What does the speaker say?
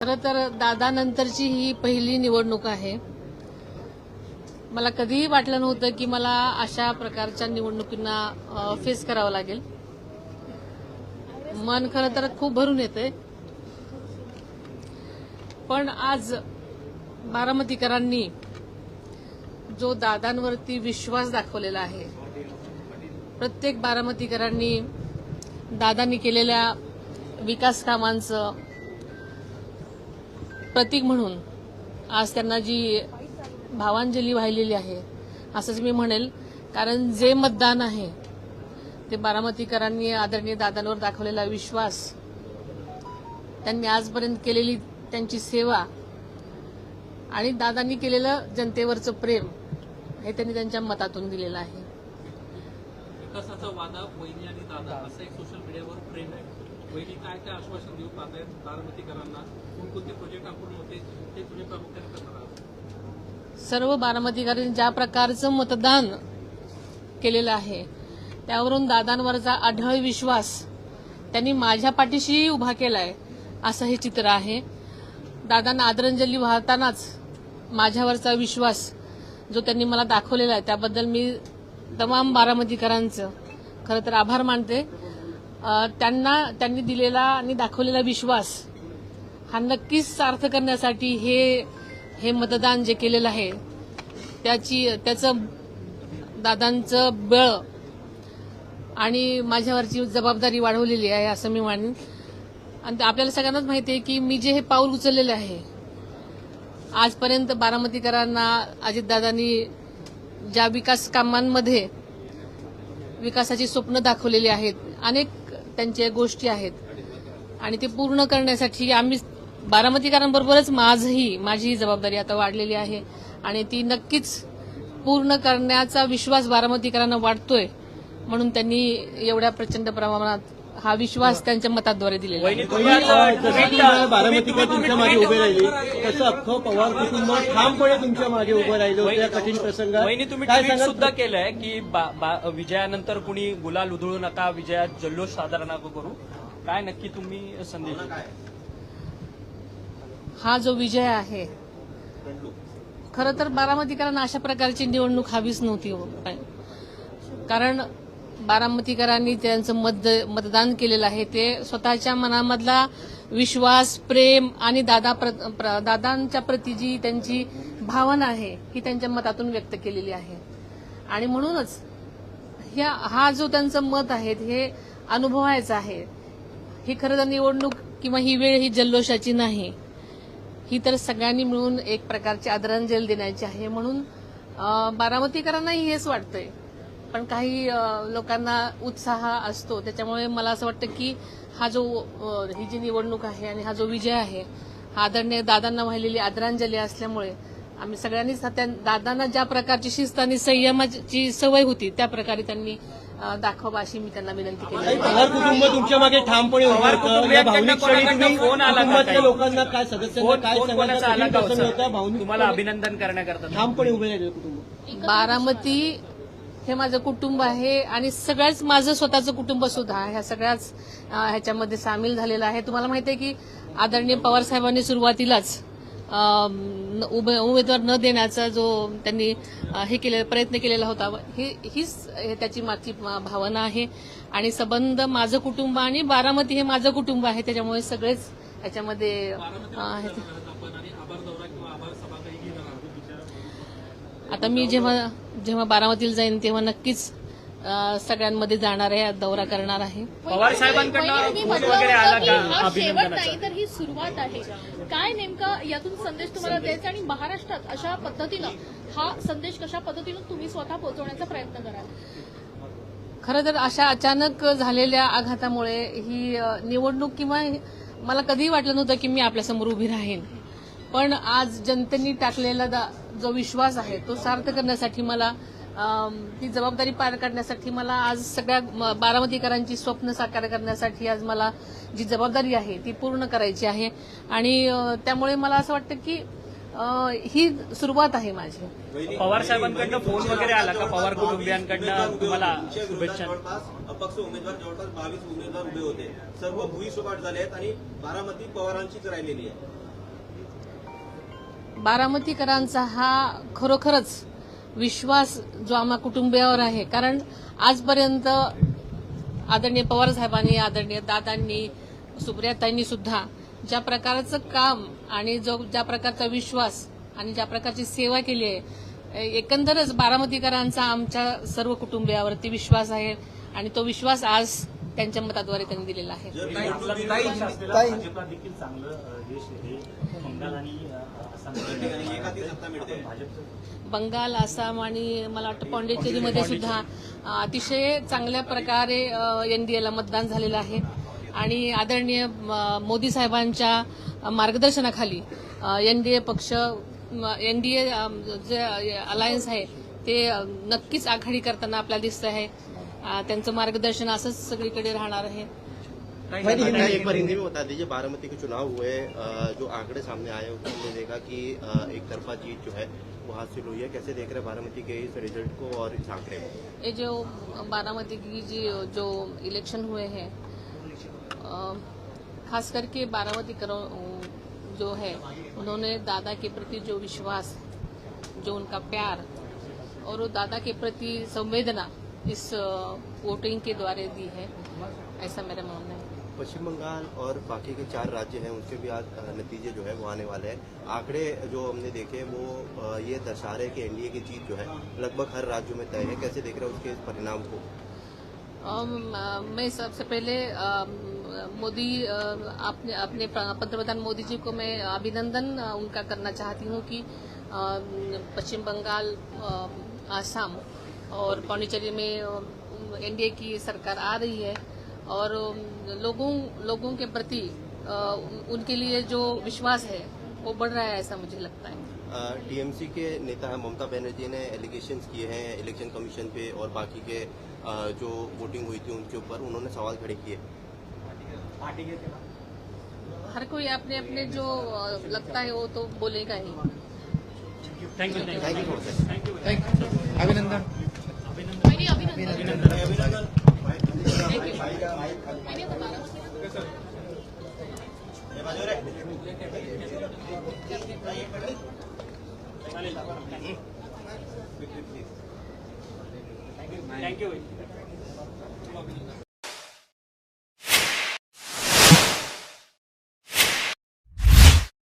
खरं तर दादानंतरची ही पहिली निवडणूक आहे. मला कधीही वाटलं नव्हतं की मला अशा प्रकारच्या निवडणुकींना फेस करावं लागेल. मन खरं तर खूप भरून येतंय. पण आज बारामतीकरांनी जो दादांवरती विश्वास दाखवलेला आहे, प्रत्येक बारामतीकरांनी दादांनी केलेल्या विकास कामांचं प्रतीक म्हणून आज त्यांना जी भावांजली वाहिलेली आहे असंच मी म्हणेल. कारण जे मतदान आहे ते बारामतीकरांनी आदरणीय दादांवर दाखवलेला विश्वास, त्यांनी आजपर्यंत केलेली त्यांची सेवा आणि दादांनी केलेलं जनतेवरचं प्रेम हे त्यांनी त्यांच्या मतातून दिलेलं आहे. विकासाचा वादा वहिनी आणि दादा असं एक सोशल मीडियावर प्रेम आहे. वहिनी काय काय आश्वासन देऊ पाहतायत बारामतीकरांना, कोणकोणते प्रोजेक्ट आपण होते ते तुम्ही प्रामुख्याने करणार आहात? सर्व बारामतीकरांनी ज्या प्रकारचं मतदान केलेलं आहे त्यावरून दादांवरचा अढळ विश्वास त्यांनी माझ्या पाठीशी उभा केलाय असं हे चित्र आहे. दादांना आदरांजली वाहतानाच माझ्यावरचा विश्वास जो त्यांनी मला दाखवलेला आहे त्याबद्दल मी तमाम बारामतीकरांचं खरं तर आभार मानते. त्यांनी दिलेला आणि दाखवलेला विश्वास हा नक्कीच सार्थ करण्यासाठी हे मतदान जे केलेलं आहे त्याचं दादांचं बळ आणि माझ्यावरची जबाबदारी वाढवलेली आहे असं मी मानेन. आणि आपल्याला सगळ्यांनाच माहिती आहे की मी जे हे पाऊल उचललेलं आहे आजपर्यंत बारामतीकरांना अजितदादांनी ज्या विकास कामांमध्ये विकासाची स्वप्न दाखवलेली आहेत, अनेक त्यांच्या गोष्टी आहेत आणि ते पूर्ण करण्यासाठी आम्ही बारामतीकरांबरोबरच माझी जबाबदारी आता वाढलेली आहे आणि ती नक्कीच पूर्ण करण्याचा विश्वास बारामतीकरांना वाटतोय. म्हणून त्यांनी एवढ्या प्रचंड प्रमाणात हा विश्वास त्यांच्या मताद्वारे दिलेला आहे. बारामतीकर तुमच्या मागे उभे राहिले तसं अख्खं पवार कुटुंब ठामपणे तुमच्या मागे उभं राहिलं होतं या कठीण प्रसंगात. वहिनी तुम्ही ट्विट सुद्धा केलंय की विजयानंतर कुणी गुलाल उधळू नका, विजयात जल्लोष साजरा नका करू. काय नक्की तुम्ही संदेश देता? हा जो विजय आहे खरं तर बारामतीकरांना अशा प्रकारची निवडणूक हवीच नव्हती. कारण बारामतीकरांनी त्यांचं मतदान केलेलं आहे ते स्वतःच्या मनामधला विश्वास, प्रेम आणि दादांच्या प्रती जी त्यांची भावना आहे ही त्यांच्या मतातून व्यक्त केलेली आहे. आणि म्हणूनच हा जो त्यांचं मत आहे हे अनुभवायचं आहे. ही खरं तर निवडणूक किंवा ही वेळ ही जल्लोषाची नाही, ही तर सगळ्यांनी मिळून एक प्रकारची आदरांजली देण्याची आहे. म्हणून बारामतीकरांनाही हेच वाटतंय. पण काही लोकांना उत्साह असतो, त्याच्यामुळे मला असं वाटतं की ही जी निवडणूक आहे आणि हा जो विजय आहे हा आदरणीय दादांना वाहिलेली आदरांजली असल्यामुळे आम्ही सगळ्यांनीच दादांना ज्या प्रकारची शिस्त आणि संयमाची सवय होती त्या प्रकारे त्यांनी दाखवा अशी मी त्यांना विनंती केली. पवार कुटुंब तुमच्या मागे ठामपणे उभं होतं. या भावनिक क्षणी तुम्ही कुटुंबातल्या लोकांना काय सदस्यांना काय सांगायचं, तुम्हाला अभिनंदन करण्याकरता ठामपणे उभे राहिले कुटुंब? बारामती हे माझं कुटुंब आहे आणि सगळ्याच माझं स्वतःचं कुटुंब सुद्धा ह्या सगळ्याच ह्याच्यामध्ये सामील झालेलं आहे. तुम्हाला माहिती आहे की आदरणीय पवार साहेबांनी सुरुवातीलाच उमेदवार न देण्याचा जो त्यांनी प्रयत्न केलेला होता, हीच त्याची माझी भावना आहे. आणि संबंध माझं कुटुंब आणि बारामती हे माझं कुटुंब आहे, त्याच्यामुळे सगळेच याच्यामध्ये आता मी जेव्हा बारामतीला जाईन तेव्हा नक्कीच सगळ्यांमध्ये जाणार आहे, दौरा करणार आहे. पवार साहेबांकडनं वगैरे आला का अभिनंदनाचा? नाही तर ही सुरुवात आहे. काय नेमका यातून संदेश तुम्हाला द्यायचा आणि महाराष्ट्रात अशा पद्धतीनं हा संदेश कशा पद्धतीनं तुम्ही स्वतः पोहोचवण्याचा प्रयत्न कराल? खरं तर अशा अचानक झालेल्या आघातामुळे ही निवडणूक किंवा मला कधीही वाटलं नव्हतं की मी आपल्यासमोर उभी राहीन. पण आज जनतेने टाकलेला जो विश्वास आहे तो सार्थ करण्यासाठी मला ती जबाबदारी पार करण्यासाठी मला आज सगळ्या बारामतीकरांची स्वप्न साकार करण्यासाठी आज मला जी जबाबदारी आहे ती पूर्ण करायची आहे. आणि त्यामुळे मला असं वाटतं की ही सुरुवात आहे माझी. पवार साहेबांकडनं फोन वगैरे आला का पवार कुटुंबियांकडनं तुम्हाला शुभेच्छा? अपक्ष उमेदवार जवळपास 22 उमेदवार उभे होते, सर्व भुईसपाट झाले आहेत आणि बारामती पवारांचीच राहिलेली आहे. बारामतीकरांचा हा खरोखरच विश्वास जो आम्हा कुटुंबियावर आहे, कारण आजपर्यंत आदरणीय पवार साहेबांनी, आदरणीय दादांनी, सुप्रियाताईंनी सुद्धा ज्या प्रकारचं काम आणि ज्या प्रकारचा विश्वास आणि ज्या प्रकारची सेवा केली आहे, एकंदरच बारामतीकरांचा आमच्या सर्व कुटुंबियावरती विश्वास आहे आणि तो विश्वास आज त्यांच्या मताद्वारे त्यांनी दिलेला आहे. भाजपला देखील चांगलं यश हे बंगाल आणि बंगाल, आसाम आणि मला वाटतं पॉंडिचेरीमध्ये सुद्धा अतिशय चांगल्या प्रकारे एनडीएला मतदान झालेलं आहे आणि आदरणीय मोदी साहेबांच्या मार्गदर्शनाखाली एनडीए पक्ष, एनडीए जे अलायन्स आहे ते नक्कीच आघाडी करताना आपल्याला दिसत आहे. त्यांचं मार्गदर्शन असंच सगळीकडे राहणार आहे. एक बार हिंदी में बता दीजिए, बारामती के चुनाव हुए, जो आंकड़े सामने आए उसमें हमने देखा कि एक तरफा जीत जो है वो हासिल हुई है. कैसे देख रहे हैं बारामती के इस रिजल्ट को और इस आंकड़े को? ये जो बारामती की जो इलेक्शन हुए हैं, खास करके बारामती जो है उन्होंने दादा के प्रति जो विश्वास, जो उनका प्यार और वो दादा के प्रति संवेदना इस वोटिंग के द्वारा दी है, ऐसा मेरा मानना है. पश्चिम बंगाल और बाकी के 4 राज्य हैं उनके भी आज नतीजे जो है वो आने वाले हैं. आंकड़े जो हमने देखे वो ये दर्शा रहे कि एनडीए की जीत जो है लगभग हर राज्यों में तय है. कैसे देख रहे हैं उसके परिणाम को? मैं सबसे पहले मोदी अपने पंतप्रधान मोदी जी को मैं अभिनंदन उनका करना चाहती हूँ कि पश्चिम बंगाल, आसाम और पौंडीचेरी में एनडीए की सरकार आ रही है और लोगों के प्रति उनके लिए जो विश्वास है वो बढ़ रहा है, ऐसा मुझे लगता है. टीएमसी के नेता ममता बनर्जी ने एलिगेशंस किए हैं इलेक्शन कमीशन पे और बाकी के जो वोटिंग हुई थी उनके ऊपर उन्होंने सवाल खड़े किए. हर कोई अपने अपने जो लगता है वो तो बोलेगा ही. थँक्यू. अभिनंदन. वहिनी, अभिनंदन. Thank you. वहिनी, आता बारामती. थँक्यू.